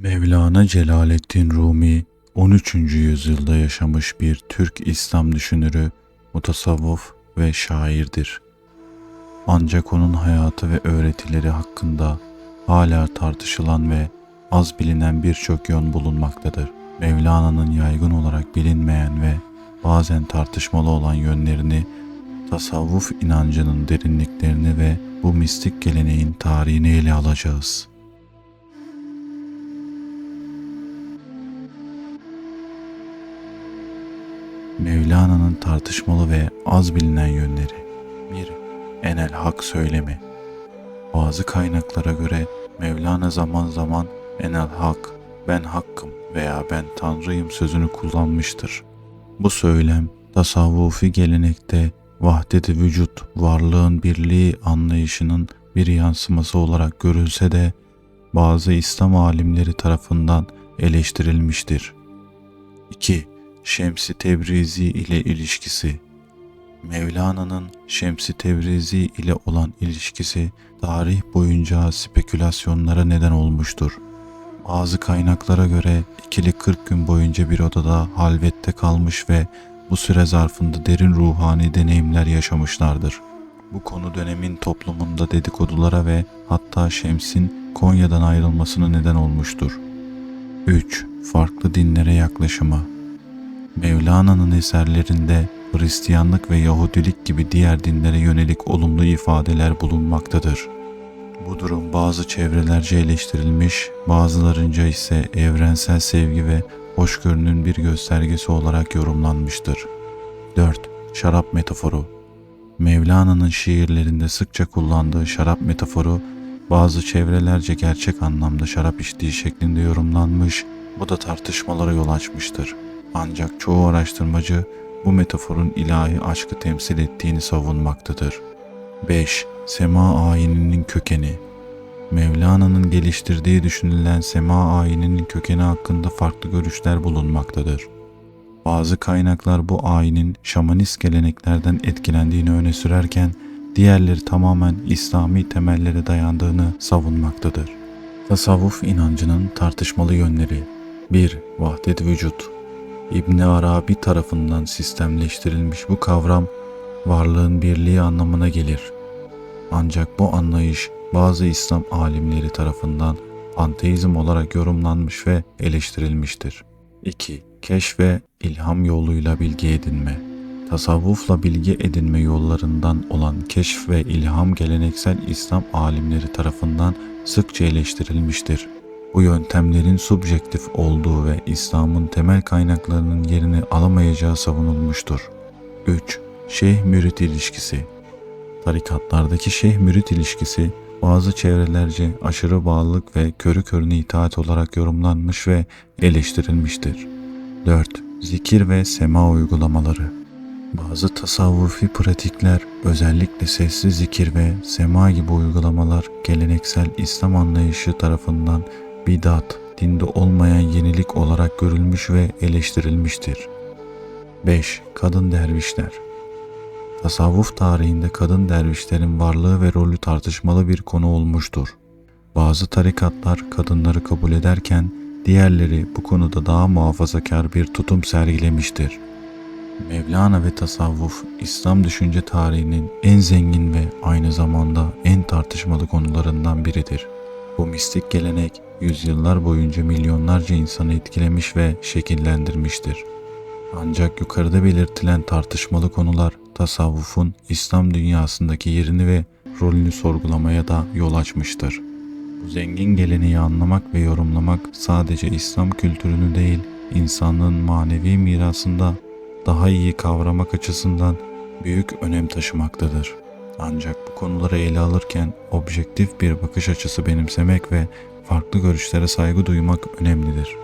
Mevlana Celaleddin Rumi 13. yüzyılda yaşamış bir Türk İslam düşünürü, mutasavvıf ve şairdir. Ancak onun hayatı ve öğretileri hakkında hala tartışılan ve az bilinen birçok yön bulunmaktadır. Mevlana'nın yaygın olarak bilinmeyen ve bazen tartışmalı olan yönlerini, tasavvuf inancının derinliklerini ve bu mistik geleneğin tarihini ele alacağız. Mevlana'nın tartışmalı ve az bilinen yönleri. 1. Enel hak söylemi. Bazı kaynaklara göre Mevlana zaman zaman enel hak, ben hakkım veya ben tanrıyım sözünü kullanmıştır. Bu söylem tasavvufi gelenekte vahdet-i vücut, varlığın birliği anlayışının bir yansıması olarak görülse de bazı İslam alimleri tarafından eleştirilmiştir. 2. Şems-i Tebrizi ile ilişkisi. Mevlana'nın Şems-i Tebrizi ile olan ilişkisi tarih boyunca spekülasyonlara neden olmuştur. Bazı kaynaklara göre ikili 40 gün boyunca bir odada halvette kalmış ve bu süre zarfında derin ruhani deneyimler yaşamışlardır. Bu konu dönemin toplumunda dedikodulara ve hatta Şems'in Konya'dan ayrılmasına neden olmuştur. 3. Farklı dinlere yaklaşımı. Mevlana'nın eserlerinde Hristiyanlık ve Yahudilik gibi diğer dinlere yönelik olumlu ifadeler bulunmaktadır. Bu durum bazı çevrelerce eleştirilmiş, bazılarınca ise evrensel sevgi ve hoşgörünün bir göstergesi olarak yorumlanmıştır. 4. Şarap metaforu. Mevlana'nın şiirlerinde sıkça kullandığı şarap metaforu bazı çevrelerce gerçek anlamda şarap içtiği şeklinde yorumlanmış, bu da tartışmalara yol açmıştır. Ancak çoğu araştırmacı bu metaforun ilahi aşkı temsil ettiğini savunmaktadır. 5. Sema ayininin kökeni. Mevlana'nın geliştirdiği düşünülen sema ayininin kökeni hakkında farklı görüşler bulunmaktadır. Bazı kaynaklar bu ayinin şamanist geleneklerden etkilendiğini öne sürerken diğerleri tamamen İslami temellere dayandığını savunmaktadır. Tasavvuf inancının tartışmalı yönleri. 1. Vahdet vücut. İbn Arabi tarafından sistemleştirilmiş bu kavram varlığın birliği anlamına gelir. Ancak bu anlayış bazı İslam alimleri tarafından panteizm olarak yorumlanmış ve eleştirilmiştir. 2. Keşf ve ilham yoluyla bilgi edinme. Tasavvufla bilgi edinme yollarından olan keşf ve ilham geleneksel İslam alimleri tarafından sıkça eleştirilmiştir. Bu yöntemlerin subjektif olduğu ve İslam'ın temel kaynaklarının yerini alamayacağı savunulmuştur. 3. Şeyh-mürit ilişkisi. Tarikatlardaki şeyh-mürit ilişkisi bazı çevrelerce aşırı bağlılık ve körü körüne itaat olarak yorumlanmış ve eleştirilmiştir. 4. Zikir ve sema uygulamaları. Bazı tasavvufi pratikler, özellikle sessiz zikir ve sema gibi uygulamalar geleneksel İslam anlayışı tarafından bidat, dinde olmayan yenilik olarak görülmüş ve eleştirilmiştir. 5. Kadın dervişler. Tasavvuf tarihinde kadın dervişlerin varlığı ve rolü tartışmalı bir konu olmuştur. Bazı tarikatlar kadınları kabul ederken diğerleri bu konuda daha muhafazakar bir tutum sergilemiştir. Mevlana ve tasavvuf, İslam düşünce tarihinin en zengin ve aynı zamanda en tartışmalı konularından biridir. Bu mistik gelenek yüzyıllar boyunca milyonlarca insanı etkilemiş ve şekillendirmiştir. Ancak yukarıda belirtilen tartışmalı konular tasavvufun İslam dünyasındaki yerini ve rolünü sorgulamaya da yol açmıştır. Bu zengin geleneği anlamak ve yorumlamak sadece İslam kültürünü değil, insanlığın manevi mirasında daha iyi kavramak açısından büyük önem taşımaktadır. Ancak bu konuları ele alırken objektif bir bakış açısı benimsemek ve farklı görüşlere saygı duymak önemlidir.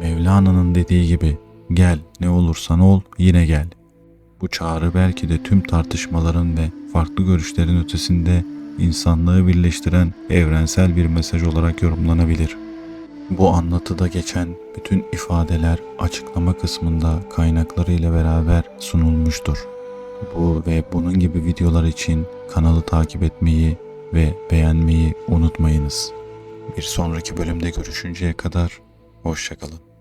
Mevlana'nın dediği gibi, gel ne olursan ol yine gel. Bu çağrı belki de tüm tartışmaların ve farklı görüşlerin ötesinde insanlığı birleştiren evrensel bir mesaj olarak yorumlanabilir. Bu anlatıda geçen bütün ifadeler açıklama kısmında kaynaklarıyla beraber sunulmuştur. Bu ve bunun gibi videolar için kanalı takip etmeyi ve beğenmeyi unutmayınız. Bir sonraki bölümde görüşünceye kadar hoşça kalın.